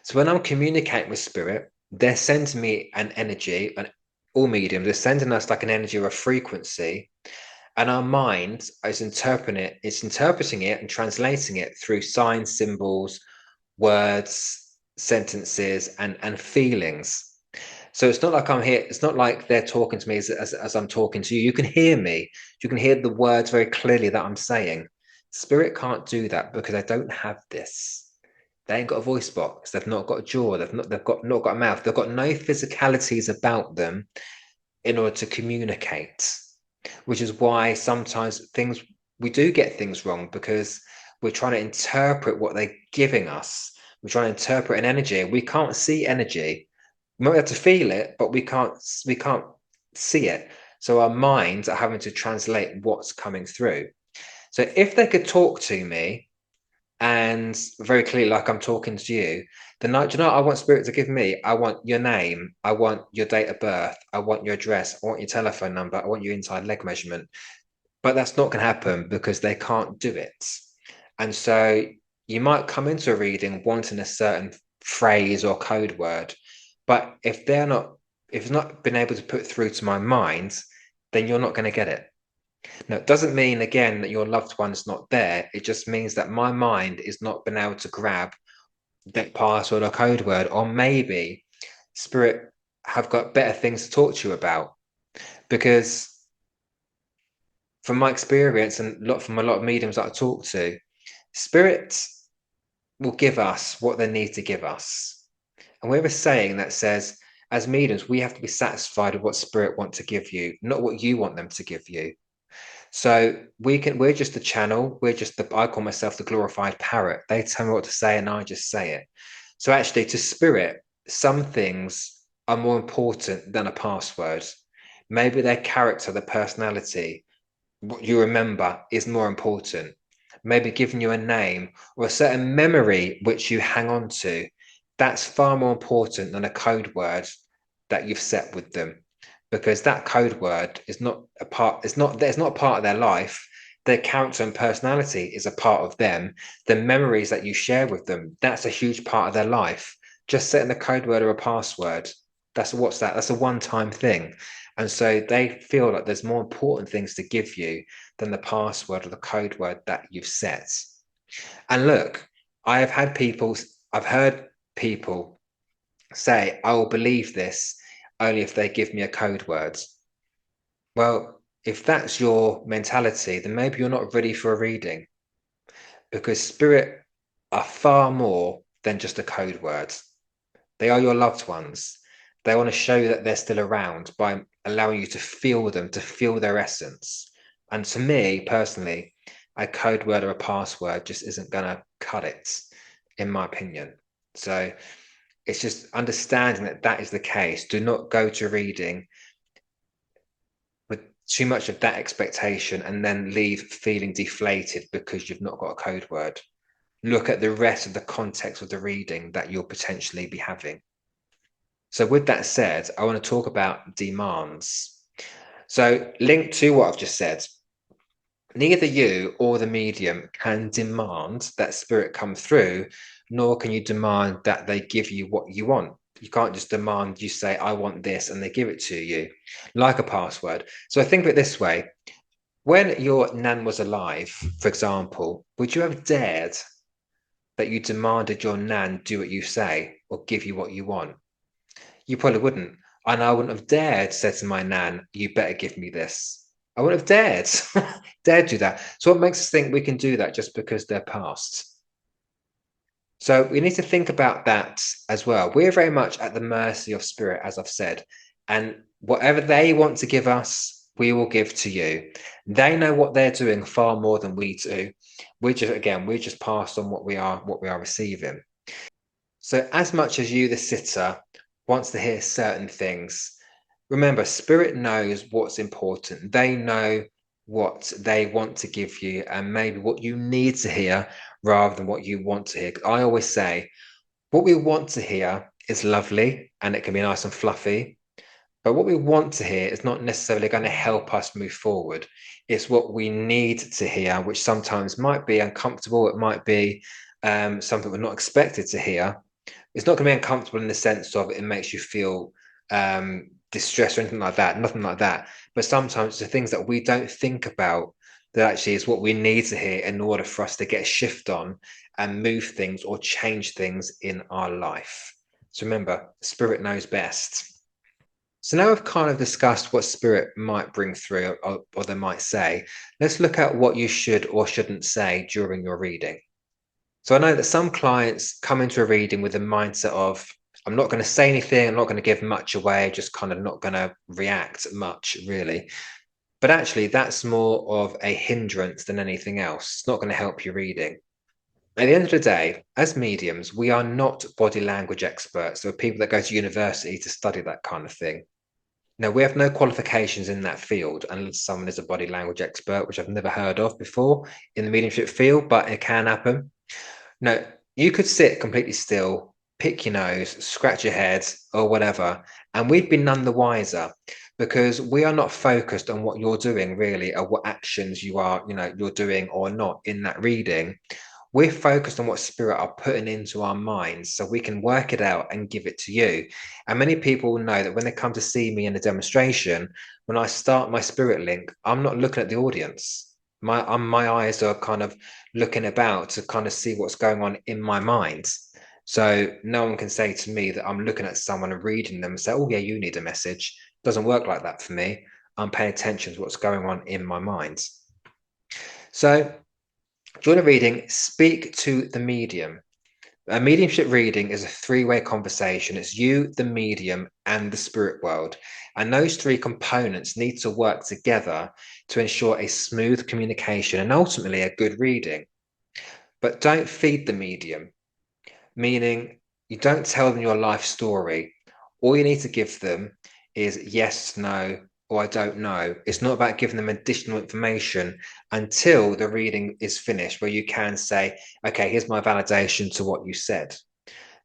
So when I'm communicating with spirit, they're sending me an energy, and all mediums, they're sending us like an energy or a frequency, and our mind is interpreting it and translating it through signs, symbols, words, sentences, and feelings. So it's not like I'm here. It's not like they're talking to me as I'm talking to you. You can hear me. You can hear the words very clearly that I'm saying. Spirit can't do that because they don't have this. They ain't got a voice box. They've not got a jaw. They've not got a mouth. They've got no physicalities about them in order to communicate. which is why sometimes we do get things wrong, because we're trying to interpret what they're giving us. We're trying to interpret an energy. We can't see energy. We might be able to feel it, but we can't see it. So our minds are having to translate what's coming through. So if they could talk to me and very clearly, like I'm talking to you, then do you know what I want spirit to give me? I want your name. I want your date of birth. I want your address. I want your telephone number. I want your inside leg measurement. But that's not going to happen because they can't do it. And so you might come into a reading wanting a certain phrase or code word, but if it's not been able to put through to my mind, then you're not going to get it. Now, it doesn't mean, again, that your loved one's not there. It just means that my mind is not been able to grab that password or code word, or maybe spirit have got better things to talk to you about. Because from my experience and from a lot of mediums that I talk to, spirits will give us what they need to give us. And we have a saying that says, as mediums, we have to be satisfied with what spirit want to give you, not what you want them to give you. So we're just the channel. I call myself the glorified parrot. They tell me what to say and I just say it. So actually, to spirit, some things are more important than a password. Maybe their character, their personality, what you remember is more important. Maybe giving you a name or a certain memory which you hang on to. That's far more important than a code word that you've set with them, because that code word is not a part, it's not a part of their life. Their character and personality is a part of them. The memories that you share with them, that's a huge part of their life. Just setting a code word or a password, that's a one-time thing. And so they feel like there's more important things to give you than the password or the code word that you've set. And look, I've heard people say, I will believe this only if they give me a code word. Well, if that's your mentality, then maybe you're not ready for a reading, because spirit are far more than just a code word. They are your loved ones. They want to show you that they're still around by allowing you to feel them, to feel their essence. And to me personally, a code word or a password just isn't going to cut it, in my opinion. So it's just understanding that that is the case. Do not go to reading with too much of that expectation and then leave feeling deflated because you've not got a code word. Look at the rest of the context of the reading that you'll potentially be having. So with that said, I want to talk about demands. So linked to what I've just said, neither you or the medium can demand that spirit come through, nor can you demand that they give you what you want. You can't just demand, you say, I want this, and they give it to you, like a password. So I think of it this way. When your nan was alive, for example, would you have dared that you demanded your nan do what you say or give you what you want? You probably wouldn't. And I wouldn't have dared say to my nan, you better give me this. I wouldn't have dared, dared do that. So what makes us think we can do that just because they're past? So we need to think about that as well. We're very much at the mercy of spirit, as I've said, and whatever they want to give us, we will give to you. They know what they're doing far more than we do. We're just passed on what we are receiving. So as much as you, the sitter, wants to hear certain things, remember, spirit knows what's important. They know what they want to give you and maybe what you need to hear rather than what you want to hear. I always say, what we want to hear is lovely and it can be nice and fluffy. But what we want to hear is not necessarily going to help us move forward. It's what we need to hear, which sometimes might be uncomfortable. It might be something we're not expected to hear. It's not going to be uncomfortable in the sense of it makes you feel distress or anything like that, nothing like that. But sometimes the things that we don't think about that actually is what we need to hear in order for us to get a shift on and move things or change things in our life. So remember, spirit knows best. So now we've kind of discussed what spirit might bring through or they might say. Let's look at what you should or shouldn't say during your reading. So I know that some clients come into a reading with the mindset of, I'm not going to say anything, I'm not going to give much away, just kind of not going to react much, really. But actually, that's more of a hindrance than anything else. It's not going to help your reading. At the end of the day, as mediums, we are not body language experts. There are people that go to university to study that kind of thing. Now, we have no qualifications in that field unless someone is a body language expert, which I've never heard of before in the mediumship field, but it can happen. No, you could sit completely still, pick your nose, scratch your head, or whatever, and we'd be none the wiser because we are not focused on what you're doing really, or what actions you're doing or not in that reading. We're focused on what spirit are putting into our minds so we can work it out and give it to you. And many people know that when they come to see me in a demonstration, when I start my spirit link, I'm not looking at the audience. My eyes are kind of looking about to kind of see what's going on in my mind. So no one can say to me that I'm looking at someone and reading them and say, oh yeah, you need a message. It doesn't work like that for me. I'm paying attention to what's going on in my mind. So during a reading, speak to the medium. A mediumship reading is a three-way conversation. It's you, the medium, and the spirit world. And those three components need to work together to ensure a smooth communication and ultimately a good reading. But don't feed the medium, meaning you don't tell them your life story. All you need to give them is yes, no, or I don't know. It's not about giving them additional information until the reading is finished, where you can say, okay, here's my validation to what you said.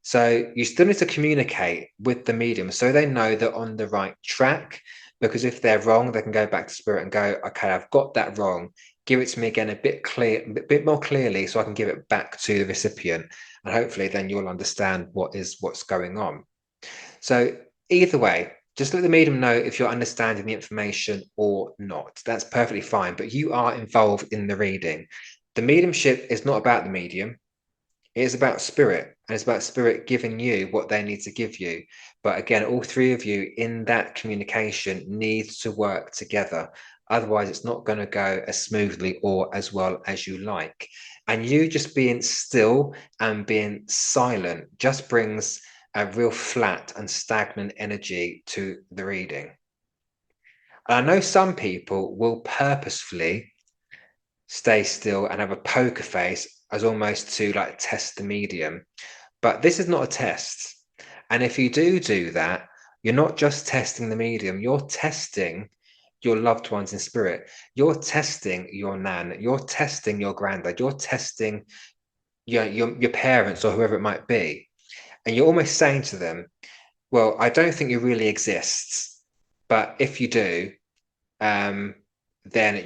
So you still need to communicate with the medium so they know they're on the right track. Because if they're wrong, they can go back to spirit and go, okay, I've got that wrong. Give it to me again a bit more clearly so I can give it back to the recipient. And hopefully then you'll understand what's going on. So either way, just let the medium know if you're understanding the information or not. That's perfectly fine, but you are involved in the reading. The mediumship is not about the medium. It is about spirit, and it's about spirit giving you what they need to give you. But again, all three of you in that communication needs to work together. Otherwise, it's not going to go as smoothly or as well as you like. And you just being still and being silent just brings a real flat and stagnant energy to the reading. And I know some people will purposefully stay still and have a poker face as almost to like test the medium. But this is not a test. And if you do that, you're not just testing the medium, you're testing your loved ones in spirit. You're testing your nan, you're testing your granddad, you're testing your parents or whoever it might be. And you're almost saying to them, well, I don't think you really exist, but if you do, then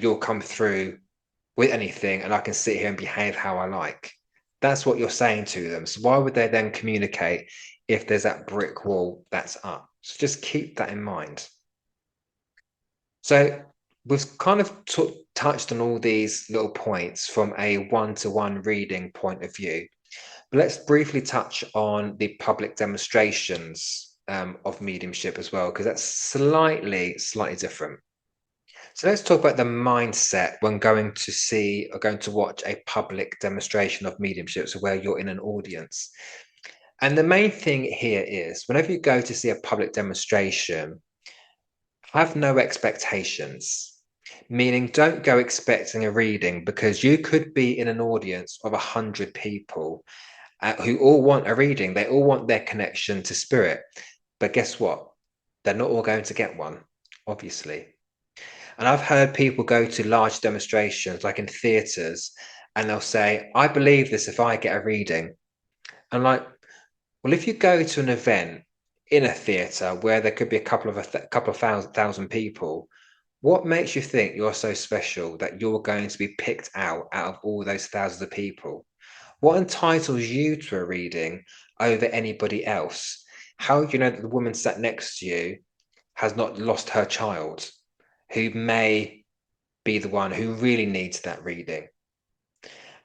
you'll come through with anything and I can sit here and behave how I like. That's what you're saying to them. So why would they then communicate if there's that brick wall that's up? So just keep that in mind. So we've kind of touched on all these little points from a one-to-one reading point of view. But let's briefly touch on the public demonstrations of mediumship as well, because that's slightly different. So let's talk about the mindset when going to see or going to watch a public demonstration of mediumship, so where you're in an audience. And the main thing here is whenever you go to see a public demonstration, have no expectations. Meaning don't go expecting a reading, because you could be in an audience of 100 people who all want a reading. They all want their connection to spirit. But guess what? They're not all going to get one, obviously. And I've heard people go to large demonstrations, like in theatres, and they'll say, I believe this if I get a reading. And like, well, if you go to an event in a theatre where there could be a couple of thousand people, what makes you think you're so special that you're going to be picked out of all those thousands of people? What entitles you to a reading over anybody else? How do you know that the woman sat next to you has not lost her child, who may be the one who really needs that reading?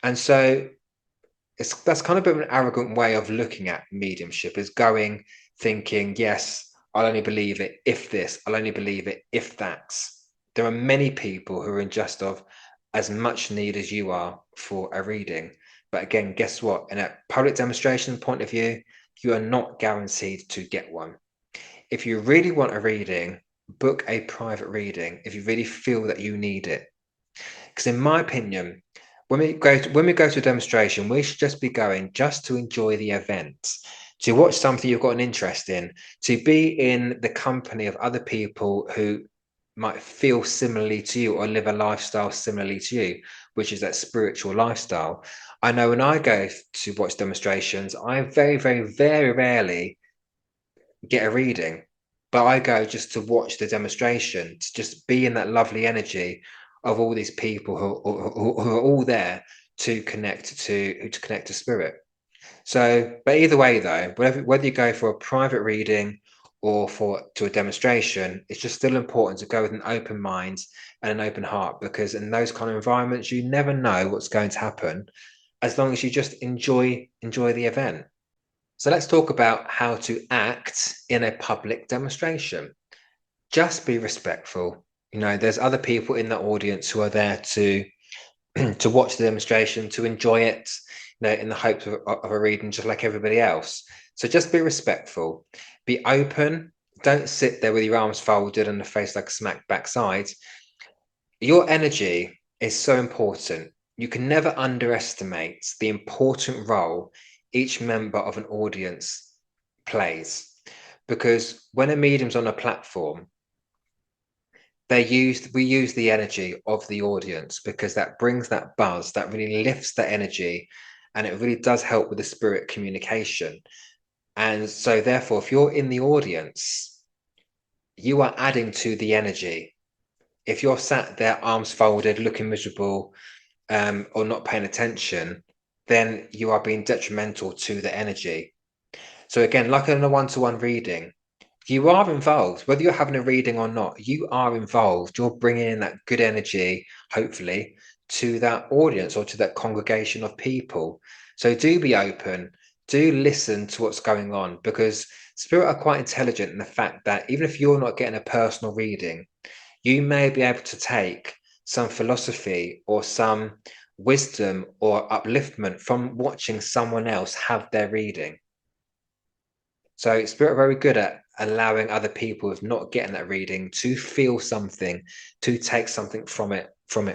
And so that's kind of a bit of an arrogant way of looking at mediumship, is going thinking, yes, I'll only believe it if this, I'll only believe it if that. There are many people who are in just of as much need as you are for a reading. But again, guess what? In a public demonstration point of view, you are not guaranteed to get one. If you really want a reading, book a private reading if you really feel that you need it. Because in my opinion, when we go to a demonstration, we should just be going just to enjoy the event, to watch something you've got an interest in, to be in the company of other people who might feel similarly to you or live a lifestyle similarly to you, which is that spiritual lifestyle. I know when I go to watch demonstrations, I very, very, very rarely get a reading, but I go just to watch the demonstration, to just be in that lovely energy of all these people who are all there to connect to spirit. So, but either way, though, whether you go for a private reading or to a demonstration, it's just still important to go with an open mind and an open heart, because in those kind of environments, you never know what's going to happen, as long as you just enjoy the event. So let's talk about how to act in a public demonstration. Just be respectful. There's other people in the audience who are there to to watch the demonstration, to enjoy it, in the hopes of a reading, just like everybody else. So just be respectful, be open. Don't sit there with your arms folded and the face like a smack backside. Your energy is so important. You can never underestimate the important role each member of an audience plays. Because when a medium's on a platform, we use the energy of the audience, because that brings that buzz, that really lifts the energy, and it really does help with the spirit communication. And so therefore, if you're in the audience, you are adding to the energy. If you're sat there arms folded, looking miserable, or not paying attention, then you are being detrimental to the energy. So again, like in a one-to-one reading, you are involved, whether you're having a reading or not. You are involved. You're bringing in that good energy, hopefully, to that audience or to that congregation of people. So do be open. Do listen to what's going on, because spirit are quite intelligent in the fact that even if you're not getting a personal reading, you may be able to take some philosophy or some wisdom or upliftment from watching someone else have their reading. So spirit are very good at allowing other people who's not getting that reading to feel something, to take something from it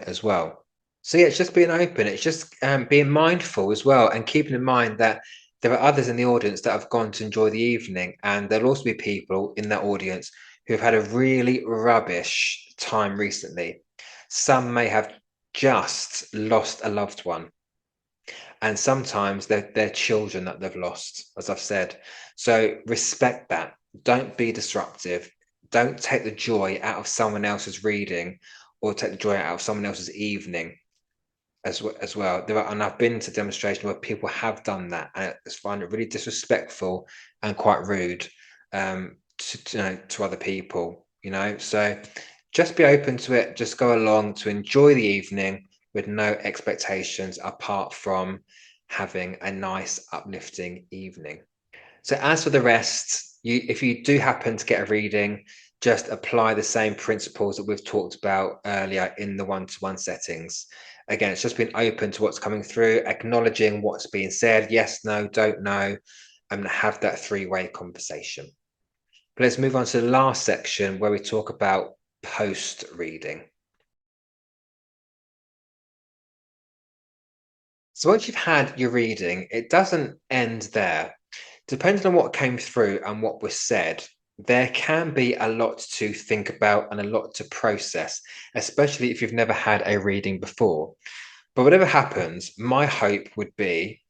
as well. So yeah, it's just being open. It's just being mindful as well, and keeping in mind that there are others in the audience that have gone to enjoy the evening, and there'll also be people in that audience who have had a really rubbish time recently. Some may have just lost a loved one, and sometimes they're children that they've lost, as I've said. So respect that. Don't be disruptive. Don't take the joy out of someone else's reading, or take the joy out of someone else's evening as well. And I've been to demonstrations where people have done that, and I find it really disrespectful and quite rude, to other people. So just be open to it. Just go along to enjoy the evening with no expectations apart from having a nice, uplifting evening. So as for the rest, if you do happen to get a reading, just apply the same principles that we've talked about earlier in the one-to-one settings. Again, it's just being open to what's coming through, acknowledging what's being said, yes, no, don't know, and have that three-way conversation. But let's move on to the last section, where we talk about post-reading. So once you've had your reading, it doesn't end there. Depending on what came through and what was said, there can be a lot to think about and a lot to process, especially if you've never had a reading before. But whatever happens, my hope would be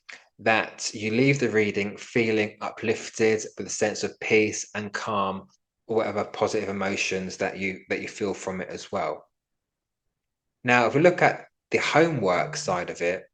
that you leave the reading feeling uplifted, with a sense of peace and calm, or whatever positive emotions that you feel from it as well. Now, if we look at the homework side of it,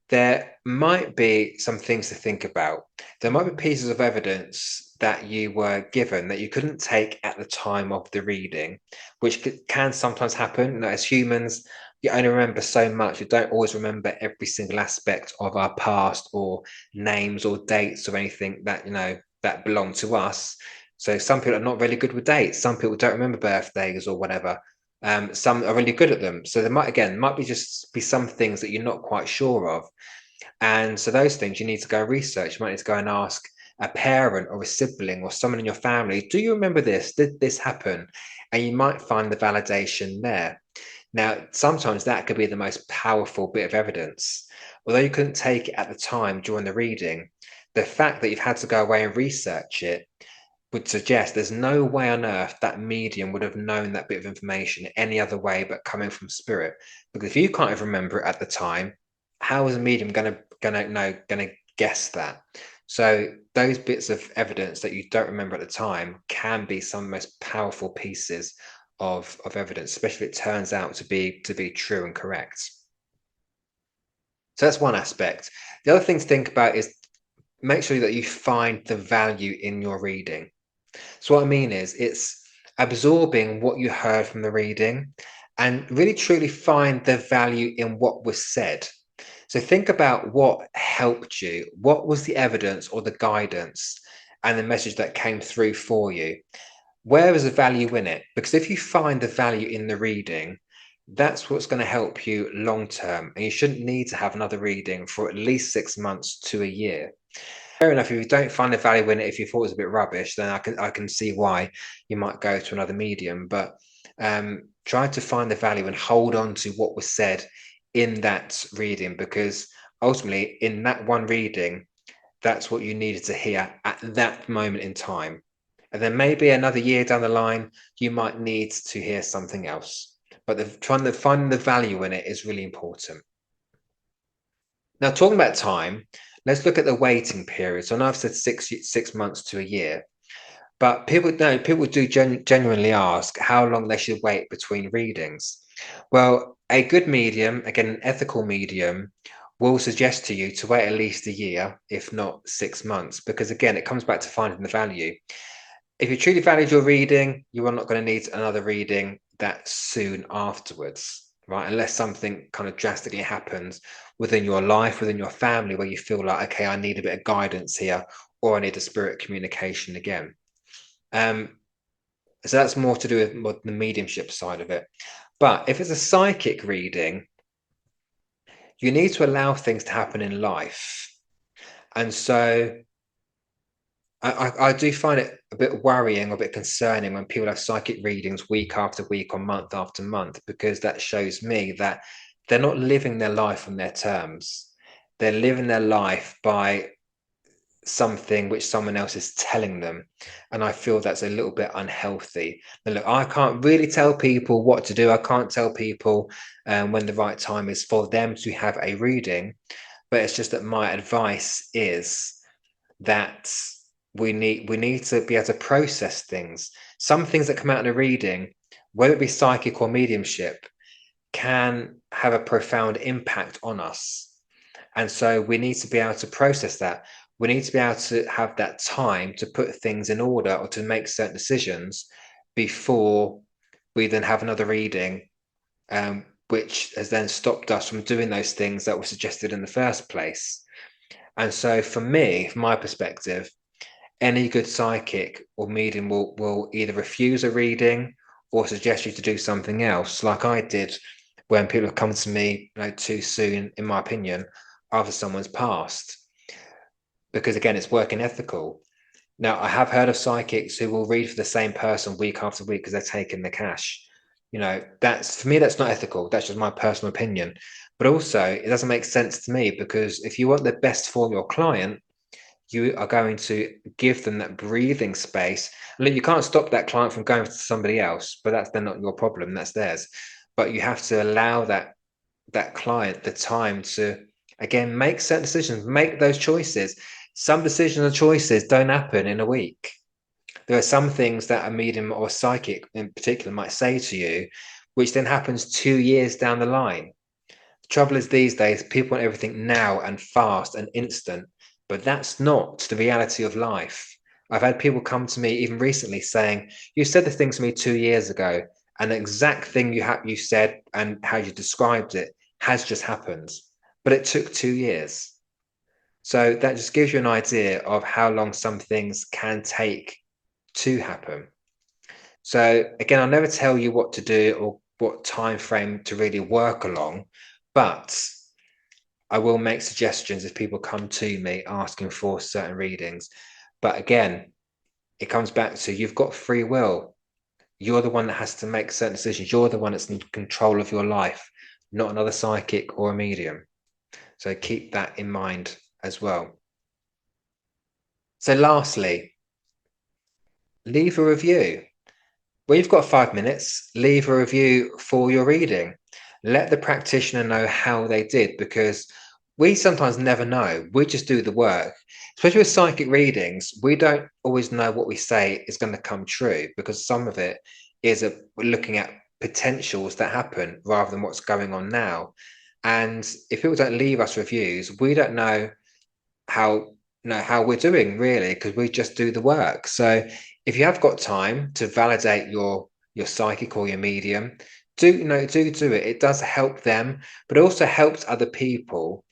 there might be some things to think about. There might be pieces of evidence that you were given that you couldn't take at the time of the reading, which can sometimes happen. As humans, you only remember so much. You don't always remember every single aspect of our past, or names or dates or anything that belong to us. So some people are not really good with dates. Some people don't remember birthdays or whatever. Some are really good at them. So there might be some things that you're not quite sure of. And so those things you need to go research. You might need to go and ask a parent or a sibling or someone in your family, do you remember this? Did this happen? and you might find the validation there. Now, sometimes that could be the most powerful bit of evidence. Although you couldn't take it at the time during the reading, the fact that you've had to go away and research it would suggest there's no way on earth that medium would have known that bit of information any other way but coming from spirit. Because if you can't even remember it at the time, how is a medium gonna guess that? So those bits of evidence that you don't remember at the time can be some of the most powerful pieces of evidence, especially if it turns out to be true and correct. So that's one aspect. The other thing to think about is make sure that you find the value in your reading. So what I mean is it's absorbing what you heard from the reading and really truly find the value in what was said. So think about what helped you. What was the evidence or the guidance and the message that came through for you? Where is the value in it? Because if you find the value in the reading, that's what's going to help you long term. And you shouldn't need to have another reading for at least 6 months to a year. Fair enough, if you don't find the value in it, if you thought it was a bit rubbish, then I can see why you might go to another medium. But try to find the value and hold on to what was said in that reading, because ultimately in that one reading, that's what you needed to hear at that moment in time. And then maybe another year down the line, you might need to hear something else. But trying to find the value in it is really important. Now, talking about time, let's look at the waiting period. So I know I've said 6 months to a year, but people do genuinely ask how long they should wait between readings. Well, a good medium, again, an ethical medium, will suggest to you to wait at least a year, if not 6 months, because again, it comes back to finding the value. If you truly valued your reading, you are not going to need another reading that soon afterwards, right? Unless something kind of drastically happens within your life, within your family, where you feel like, okay, I need a bit of guidance here, or I need a spirit communication again. So that's more to do with the mediumship side of it. But if it's a psychic reading, you need to allow things to happen in life. And so I do find it a bit worrying or a bit concerning when people have psychic readings week after week or month after month, because that shows me that they're not living their life on their terms. They're living their life by something which someone else is telling them. And I feel that's a little bit unhealthy. Now, look, I can't really tell people what to do. I can't tell people when the right time is for them to have a reading. But it's just that my advice is that we need to be able to process things. Some things that come out in a reading, whether it be psychic or mediumship, can have a profound impact on us. And so we need to be able to process that. We need to be able to have that time to put things in order or to make certain decisions before we then have another reading, which has then stopped us from doing those things that were suggested in the first place. And so for me, from my perspective, any good psychic or medium will either refuse a reading or suggest you to do something else, like I did when people have come to me too soon, in my opinion, after someone's passed. Because again, it's working ethical. Now, I have heard of psychics who will read for the same person week after week because they're taking the cash. That's, for me, that's not ethical. That's just my personal opinion. But also, it doesn't make sense to me, because if you want the best for your client, you are going to give them that breathing space. And look, you can't stop that client from going to somebody else, but that's then not your problem. That's theirs. But you have to allow that client the time to, again, make certain decisions, make those choices. Some decisions and choices don't happen in a week. There are some things that a medium or psychic in particular might say to you, which then happens 2 years down the line. The trouble is, these days, people want everything now and fast and instant, but that's not the reality of life. I've had people come to me even recently saying, you said the thing to me 2 years ago, and the exact thing you said and how you described it has just happened, but it took 2 years. So that just gives you an idea of how long some things can take to happen. So again, I'll never tell you what to do or what time frame to really work along, but I will make suggestions if people come to me asking for certain readings. But again, it comes back to, you've got free will. You're the one that has to make certain decisions. You're the one that's in control of your life, not another psychic or a medium. So keep that in mind as well. So lastly, leave a review. When you've got 5 minutes, leave a review for your reading. Let the practitioner know how they did, because we sometimes never know. We just do the work. Especially with psychic readings, we don't always know what we say is going to come true, because some of it is we're looking at potentials that happen rather than what's going on now. And if people don't leave us reviews, we don't know how we're doing, really, because we just do the work. So if you have got time to validate your psychic or your medium, do it. It does help them, but it also helps other people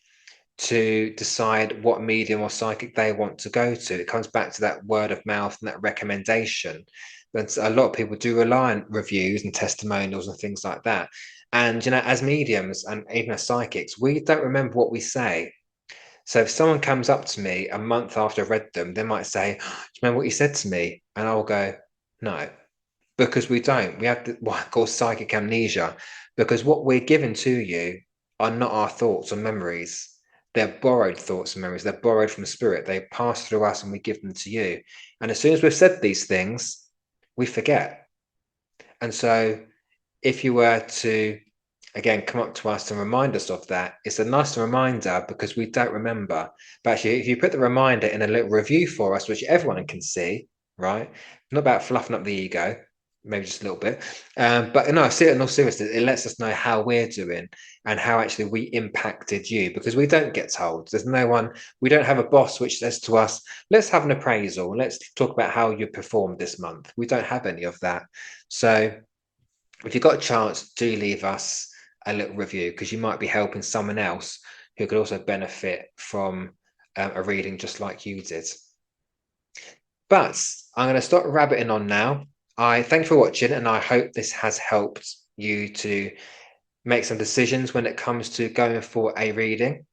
to decide what medium or psychic they want to go to. It comes back to that word of mouth and that recommendation. But a lot of people do rely on reviews and testimonials and things like that. And as mediums and even as psychics, we don't remember what we say. So if someone comes up to me a month after I've read them, they might say, "Do you remember what you said to me?" And I'll go, "No," because we don't. We have what I call psychic amnesia, because what we're giving to you are not our thoughts or memories. They're borrowed thoughts and memories. They're borrowed from spirit. They pass through us and we give them to you. And as soon as we've said these things, we forget. And so if you were to, again, come up to us and remind us of that, it's a nice reminder, because we don't remember. But actually, if you put the reminder in a little review for us, which everyone can see, right? Not about fluffing up the ego, maybe just a little bit. But no, see it in all seriousness. It lets us know how we're doing and how actually we impacted you, because we don't get told. There's no one, we don't have a boss which says to us, "Let's have an appraisal. Let's talk about how you performed this month." We don't have any of that. So if you've got a chance, do leave us a little review, because you might be helping someone else who could also benefit from a reading just like you did. But I'm going to stop rabbiting on now. I thank you for watching, and I hope this has helped you to make some decisions when it comes to going for a reading.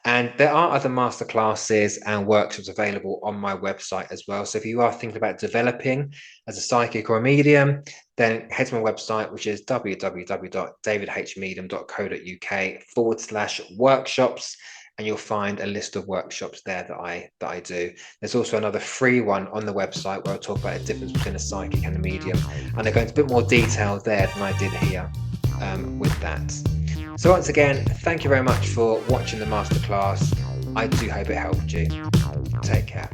And there are other masterclasses and workshops available on my website as well. So if you are thinking about developing as a psychic or a medium, then head to my website, which is www.davidhmedium.co.uk/workshops, and you'll find a list of workshops there that I do. There's also another free one on the website where I talk about the difference between a psychic and a medium, and I go into a bit more detail there than I did here with that. So once again, thank you very much for watching the masterclass. I do hope it helped you. Take care.